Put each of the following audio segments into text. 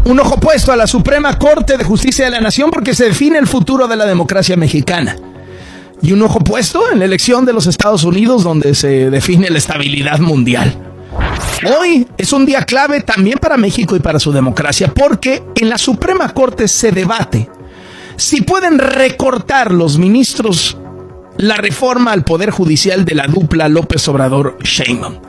un ojo puesto a la Suprema Corte de Justicia de la Nación porque se define el futuro de la democracia mexicana. Y un ojo puesto en la elección de los Estados Unidos donde se define la estabilidad mundial. Hoy es un día clave también para México y para su democracia porque en la Suprema Corte se debate si pueden recortar los ministros la reforma al Poder Judicial de la dupla López Obrador-Sheinbaum.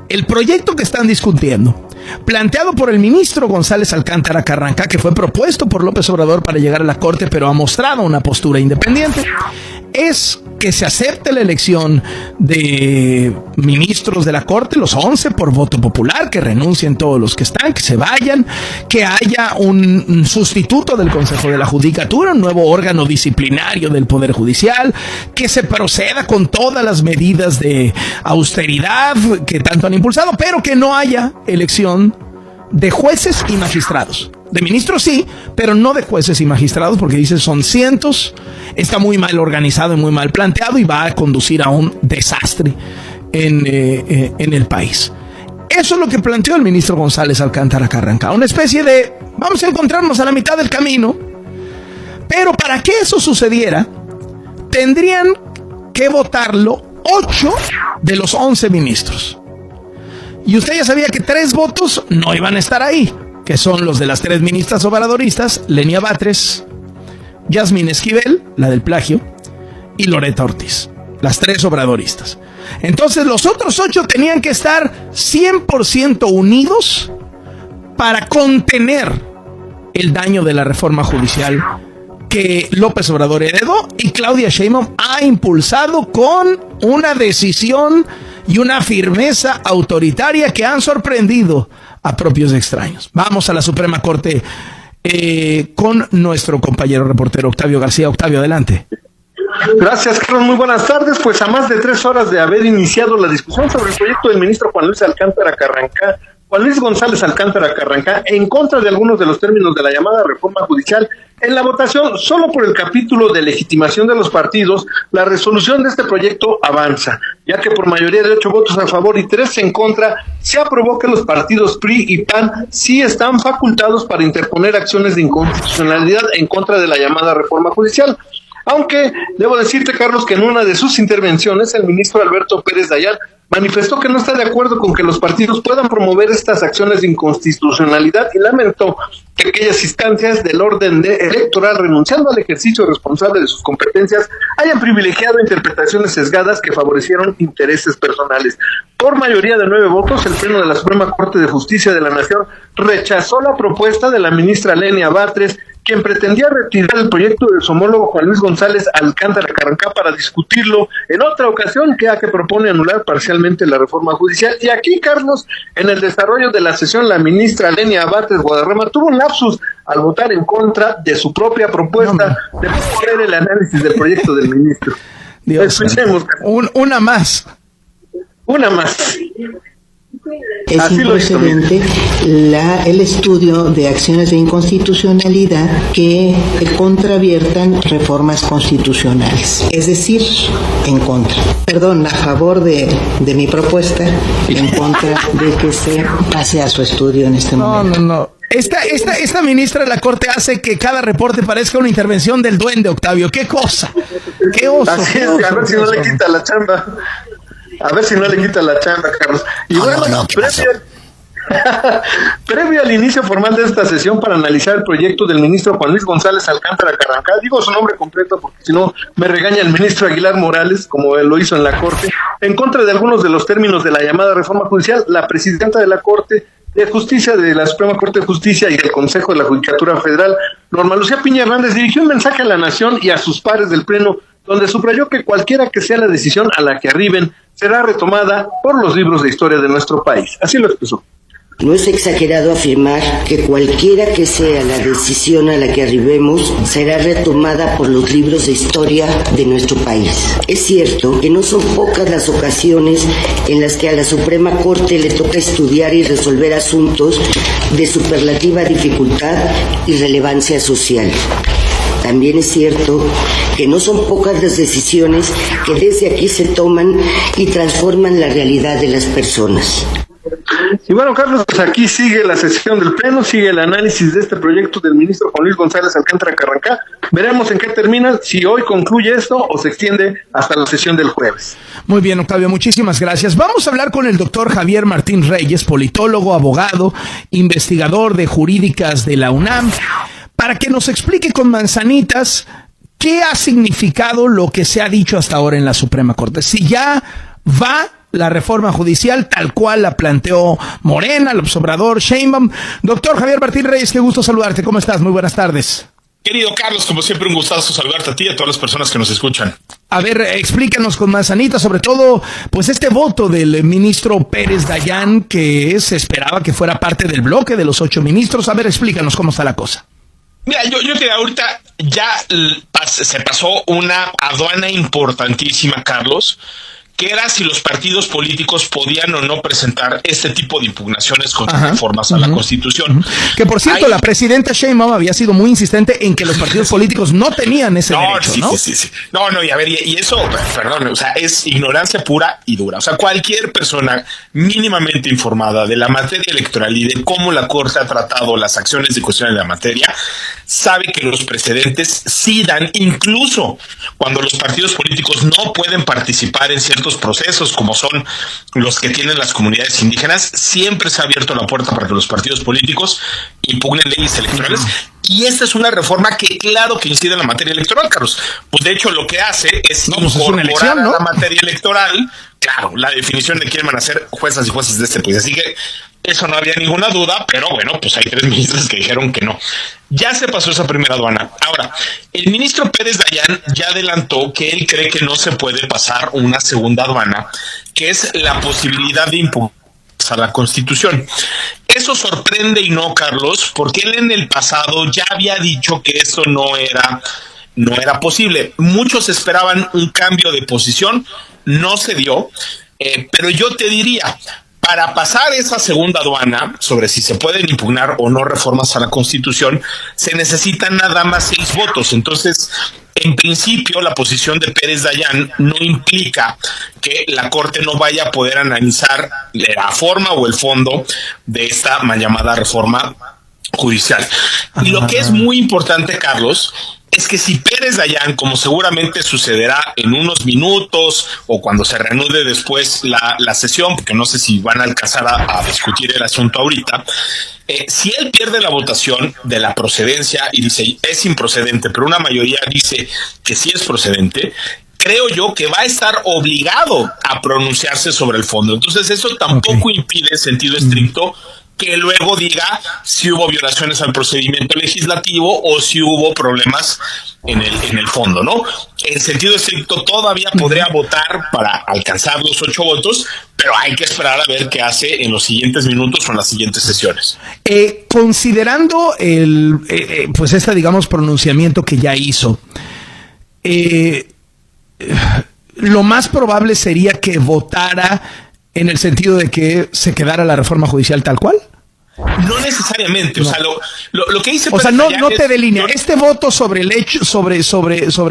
El proyecto que están discutiendo, planteado por el ministro González Alcántara Carranca, que fue propuesto por López Obrador para llegar a la Corte, pero ha mostrado una postura independiente, es que se acepte la elección de ministros de la Corte, los 11 por voto popular, que renuncien todos los que están, que se vayan, que haya un sustituto del Consejo de la Judicatura, un nuevo órgano disciplinario del Poder Judicial, que se proceda con todas las medidas de austeridad que tanto han impulsado, pero que no haya elección de jueces y magistrados. De ministros sí, pero no de jueces y magistrados, porque dice son cientos, está muy mal organizado y muy mal planteado y va a conducir a un desastre en el país. Eso es lo que planteó el ministro González Alcántara Carranca, una especie de vamos a encontrarnos a la mitad del camino, pero para que eso sucediera, tendrían que votarlo 8 de los 11 ministros. Y usted ya sabía que 3 votos no iban a estar ahí, que son los de las 3 ministras obradoristas, Lenia Batres, Yasmín Esquivel, la del plagio, y Loretta Ortiz, las 3 obradoristas. Entonces los otros 8 tenían que estar 100% unidos para contener el daño de la reforma judicial que López Obrador heredó y Claudia Sheinbaum ha impulsado con una decisión y una firmeza autoritaria que han sorprendido a propios extraños. Vamos a la Suprema Corte con nuestro compañero reportero Octavio García. Octavio, adelante. Gracias, Carlos. Muy buenas tardes. Pues a más de 3 horas de haber iniciado la discusión sobre el proyecto del ministro Juan Luis González Alcántara Carranca, en contra de algunos de los términos de la llamada reforma judicial, en la votación, solo por el capítulo de legitimación de los partidos, la resolución de este proyecto avanza, ya que por mayoría de 8 votos a favor y 3 en contra, se aprobó que los partidos PRI y PAN sí están facultados para interponer acciones de inconstitucionalidad en contra de la llamada reforma judicial. Aunque debo decirte, Carlos, que en una de sus intervenciones, el ministro Alberto Pérez Dayán manifestó que no está de acuerdo con que los partidos puedan promover estas acciones de inconstitucionalidad y lamentó que aquellas instancias del orden electoral, renunciando al ejercicio responsable de sus competencias, hayan privilegiado interpretaciones sesgadas que favorecieron intereses personales. Por mayoría de 9 votos, el Pleno de la Suprema Corte de Justicia de la Nación rechazó la propuesta de la ministra Lenia Batres, quien pretendía retirar el proyecto de su homólogo Juan Luis González Alcántara Carranca para discutirlo en otra ocasión, que propone anular parcialmente la reforma judicial. Y aquí, Carlos, en el desarrollo de la sesión, la ministra Lenia Batres Guadarrama tuvo un lapsus al votar en contra de su propia propuesta de promover el análisis del proyecto del ministro. Dios, escuchemos. Una más. Es así improcedente el estudio de acciones de inconstitucionalidad que contraviertan reformas constitucionales, es decir, a favor de mi propuesta, en contra de que se pase a su estudio en este momento. No. Esta ministra de la Corte hace que cada reporte parezca una intervención del duende, Octavio. ¡Qué cosa! ¡Qué oso! Así es, a ver si no le quita la chamba. Carlos. Y previo al inicio formal de esta sesión para analizar el proyecto del ministro Juan Luis González Alcántara Carranca, digo su nombre completo porque si no me regaña el ministro Aguilar Morales, como él lo hizo en la Corte, en contra de algunos de los términos de la llamada reforma judicial, la presidenta de la Corte de Justicia, de la Suprema Corte de Justicia y el Consejo de la Judicatura Federal, Norma Lucía Piña Hernández, dirigió un mensaje a la Nación y a sus pares del Pleno, donde subrayó que cualquiera que sea la decisión a la que arriben, será retomada por los libros de historia de nuestro país. Así lo expresó. No es exagerado afirmar que cualquiera que sea la decisión a la que arribemos será retomada por los libros de historia de nuestro país. Es cierto que no son pocas las ocasiones en las que a la Suprema Corte le toca estudiar y resolver asuntos de superlativa dificultad y relevancia social. También es cierto que no son pocas las decisiones que desde aquí se toman y transforman la realidad de las personas. Y bueno, Carlos, pues aquí sigue la sesión del Pleno, sigue el análisis de este proyecto del ministro Juan Luis González Alcántara Carrancá. Veremos en qué termina, si hoy concluye esto o se extiende hasta la sesión del jueves. Muy bien, Octavio, muchísimas gracias. Vamos a hablar con el doctor Javier Martín Reyes, politólogo, abogado, investigador de jurídicas de la UNAM, para que nos explique con manzanitas qué ha significado lo que se ha dicho hasta ahora en la Suprema Corte. Si ya va la reforma judicial tal cual la planteó Morena, López Obrador, Sheinbaum. Doctor Javier Martín Reyes, qué gusto saludarte. ¿Cómo estás? Muy buenas tardes. Querido Carlos, como siempre, un gustazo saludarte a ti y a todas las personas que nos escuchan. A ver, explícanos con manzanita, sobre todo, pues este voto del ministro Pérez Dayán, que se esperaba que fuera parte del bloque de los 8 ministros. A ver, explícanos cómo está la cosa. Mira, yo te ahorita ya se pasó una aduana importantísima, Carlos, que era si los partidos políticos podían o no presentar este tipo de impugnaciones contra reformas a la Constitución. Que por cierto, la presidenta Sheinbaum había sido muy insistente en que los partidos políticos no tenían ese derecho, ¿no? Sí. No, y a ver, y eso, perdón, o sea, es ignorancia pura y dura. O sea, cualquier persona mínimamente informada de la materia electoral y de cómo la Corte ha tratado las acciones de cuestión de la materia, sabe que los precedentes sí dan, incluso cuando los partidos políticos no pueden participar en ciertos procesos, como son los que tienen las comunidades indígenas, siempre se ha abierto la puerta para que los partidos políticos impugnen leyes electorales. Y esta es una reforma que claro que incide en la materia electoral, Carlos. Pues de hecho lo que hace es incorporar a la materia electoral, claro, la definición de quién van a ser juezas y jueces de este país. Así que eso no había ninguna duda, pero bueno, pues hay 3 ministros que dijeron que no. Ya se pasó esa primera aduana. Ahora, el ministro Pérez Dayán ya adelantó que él cree que no se puede pasar una segunda aduana, que es la posibilidad de impugnar a la Constitución. Eso sorprende y no, Carlos, porque él en el pasado ya había dicho que eso no era posible. Muchos esperaban un cambio de posición, no se dio, pero yo te diría, para pasar esa segunda aduana sobre si se pueden impugnar o no reformas a la Constitución, se necesitan nada más 6 votos. Entonces, en principio, la posición de Pérez Dayán no implica que la Corte no vaya a poder analizar la forma o el fondo de esta mal llamada reforma judicial. Y lo que es muy importante, Carlos, es que si Pérez Dayán, como seguramente sucederá en unos minutos o cuando se reanude después la sesión, porque no sé si van a alcanzar a discutir el asunto ahorita, si él pierde la votación de la procedencia y dice es improcedente, pero una mayoría dice que sí es procedente, creo yo que va a estar obligado a pronunciarse sobre el fondo. Entonces eso tampoco impide en sentido estricto que luego diga si hubo violaciones al procedimiento legislativo o si hubo problemas en el fondo, ¿no? En sentido estricto todavía podría votar para alcanzar los 8 votos, pero hay que esperar a ver qué hace en los siguientes minutos o en las siguientes sesiones. Considerando pues digamos pronunciamiento que ya hizo, lo más probable sería que votara en el sentido de que se quedara la reforma judicial tal cual. No necesariamente, no. O sea, lo que dice, o sea, no te delinea este voto sobre el hecho, sobre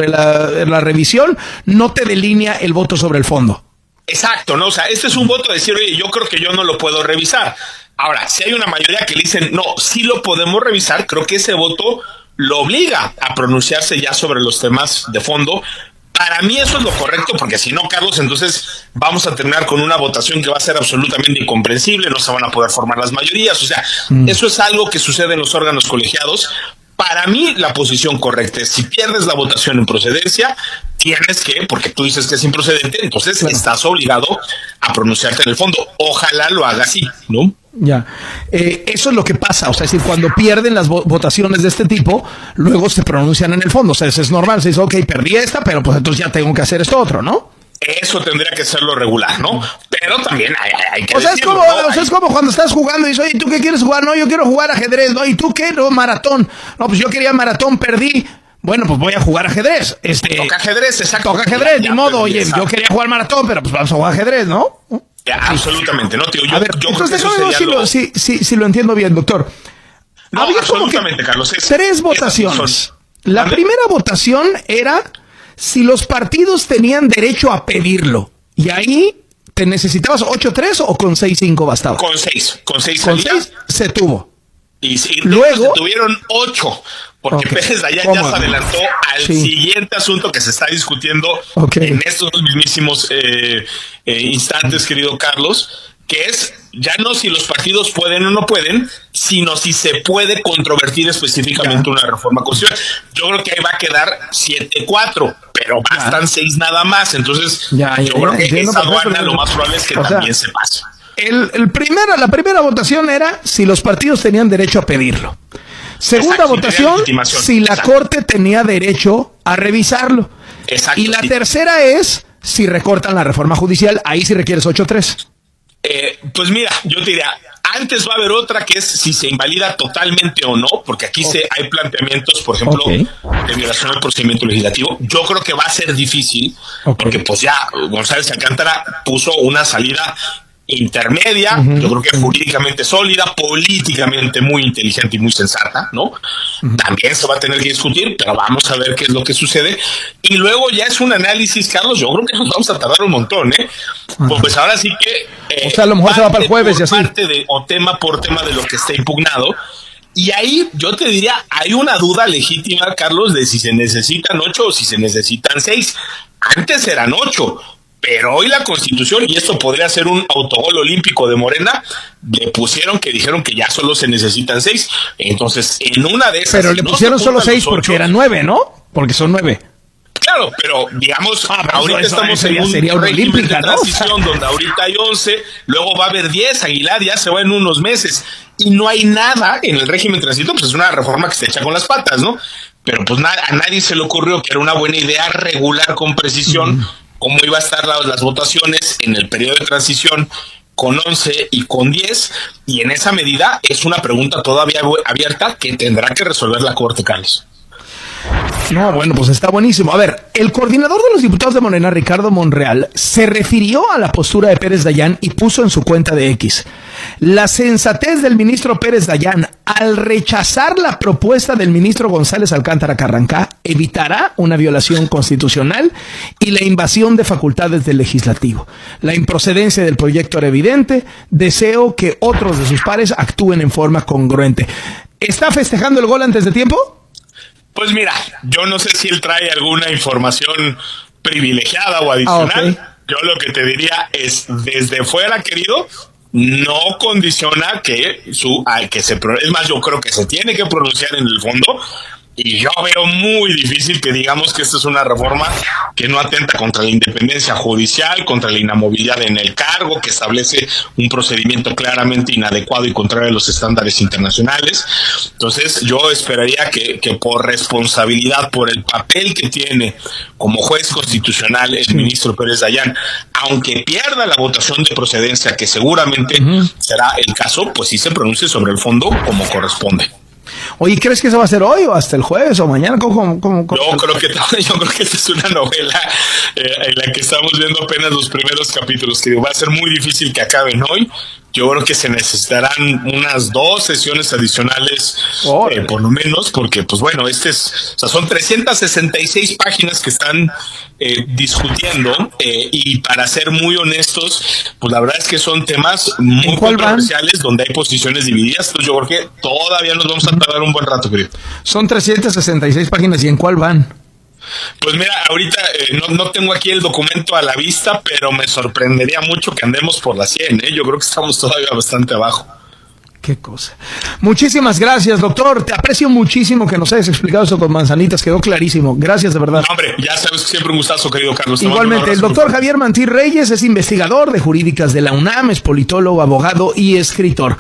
la revisión, no te delinea el voto sobre el fondo. Exacto, ¿no? O sea, este es un voto de decir, oye, yo creo que yo no lo puedo revisar. Ahora, si hay una mayoría que le dicen, no, sí lo podemos revisar, creo que ese voto lo obliga a pronunciarse ya sobre los temas de fondo. Para mí eso es lo correcto, porque si no, Carlos, entonces vamos a terminar con una votación que va a ser absolutamente incomprensible, no se van a poder formar las mayorías. O sea, eso es algo que sucede en los órganos colegiados. Para mí, la posición correcta es, si pierdes la votación en procedencia, tienes que, porque tú dices que es improcedente, entonces estás obligado a pronunciarte en el fondo. Ojalá lo haga así, ¿no? Ya, eso es lo que pasa, o sea, es decir, cuando pierden las votaciones de este tipo, luego se pronuncian en el fondo, o sea, eso es normal, se dice, ok, perdí esta, pero pues entonces ya tengo que hacer esto otro, ¿no? Eso tendría que ser lo regular, ¿no? Pero también hay que decirlo, ¿no? O sea, es como cuando estás jugando y dices, oye, ¿tú qué quieres jugar? No, yo quiero jugar ajedrez, ¿no? ¿Y tú qué? No, maratón. No, pues yo quería maratón, perdí. Bueno, pues voy a jugar ajedrez. Toca ajedrez, exacto. Toca ajedrez, ni modo, oye, yo quería jugar maratón, pero pues vamos a jugar ajedrez, ¿no? Ya, absolutamente, ¿no, tío? A ver, entonces si lo entiendo bien, doctor. No, había absolutamente, Carlos. 3 votaciones. La primera votación era si los partidos tenían derecho a pedirlo. Y ahí ¿te necesitabas 8-3 o con 6-5 bastaba? Con 6 Con salía. 6 se tuvo. Y luego se tuvieron 8, porque Pérez Dayan ya se adelantó al siguiente asunto que se está discutiendo en estos mismísimos instantes, querido Carlos, que es ya no si los partidos pueden o no pueden, sino si se puede controvertir específicamente una reforma constitucional. Yo creo que ahí va a quedar 7-4, pero bastan 6 nada más. Entonces, yo creo que esa aduana lo más probable es que también se pase. La primera votación era si los partidos tenían derecho a pedirlo. Segunda votación, si la Corte tenía derecho a revisarlo. Y la tercera es si recortan la reforma judicial. Ahí sí requieres 8-3. Pues mira, yo te diría, antes va a haber otra que es si se invalida totalmente o no, porque aquí hay planteamientos, por ejemplo, de violación al procedimiento legislativo. Yo creo que va a ser difícil, porque pues ya González Alcántara puso una salida intermedia, yo creo que jurídicamente sólida, políticamente muy inteligente y muy sensata, ¿no? También se va a tener que discutir, pero vamos a ver qué es lo que sucede. Y luego ya es un análisis, Carlos, yo creo que nos vamos a tardar un montón, pues ahora sí que o sea, a lo mejor se va para el jueves y así. O tema por tema de lo que está impugnado. Y ahí yo te diría, hay una duda legítima, Carlos, de si se necesitan 8 o si se necesitan 6. Antes eran 8. Pero hoy la Constitución, y esto podría ser un autogol olímpico de Morena, dijeron que ya solo se necesitan 6. Entonces, en una de esas... Pero le pusieron solo 6 porque eran 9, ¿no? Porque son 9. Claro, pero digamos, ahorita estamos en un régimen de transición, ¿no? Donde ahorita hay 11, luego va a haber 10, Aguilar ya se va en unos meses, y no hay nada en el régimen de transición, pues es una reforma que se echa con las patas, ¿no? Pero pues a nadie se le ocurrió que era una buena idea regular con precisión cómo iba a estar las votaciones en el periodo de transición con 11 y con 10, y en esa medida es una pregunta todavía abierta que tendrá que resolver la Corte, Carlos. No, bueno, pues está buenísimo. A ver, el coordinador de los diputados de Morena, Ricardo Monreal, se refirió a la postura de Pérez Dayan y puso en su cuenta de X: la sensatez del ministro Pérez Dayan al rechazar la propuesta del ministro González Alcántara Carrancá evitará una violación constitucional y la invasión de facultades del legislativo. La improcedencia del proyecto era evidente. Deseo que otros de sus pares actúen en forma congruente. ¿Está festejando el gol antes de tiempo? Pues mira, yo no sé si él trae alguna información privilegiada o adicional. Yo lo que te diría es, desde fuera, querido, no condiciona que es más, yo creo que se tiene que pronunciar en el fondo. Y yo veo muy difícil que digamos que esta es una reforma que no atenta contra la independencia judicial, contra la inamovilidad en el cargo, que establece un procedimiento claramente inadecuado y contrario a los estándares internacionales. Entonces yo esperaría que por responsabilidad, por el papel que tiene como juez constitucional el ministro Pérez Dayan, aunque pierda la votación de procedencia, que seguramente será el caso, pues sí se pronuncie sobre el fondo como corresponde. Oye, ¿crees que eso va a ser hoy o hasta el jueves o mañana? ¿Cómo? Yo creo que esta es una novela en la que estamos viendo apenas los primeros capítulos, que va a ser muy difícil que acaben hoy. Yo creo que se necesitarán unas 2 sesiones adicionales, por lo menos, porque, pues bueno, son 366 páginas que están discutiendo, y para ser muy honestos, pues la verdad es que son temas muy controversiales donde hay posiciones divididas. Entonces yo creo que todavía nos vamos a tardar un buen rato, querido. Son 366 páginas, ¿y en cuál van? Pues mira, ahorita no tengo aquí el documento a la vista, pero me sorprendería mucho que andemos por las 100, Yo creo que estamos todavía bastante abajo. Qué cosa. Muchísimas gracias, doctor. Te aprecio muchísimo que nos hayas explicado eso con manzanitas. Quedó clarísimo. Gracias, de verdad. No, hombre, ya sabes que siempre un gustazo, querido Carlos. Igualmente, el doctor Javier Mantí Reyes es investigador de jurídicas de la UNAM, es politólogo, abogado y escritor.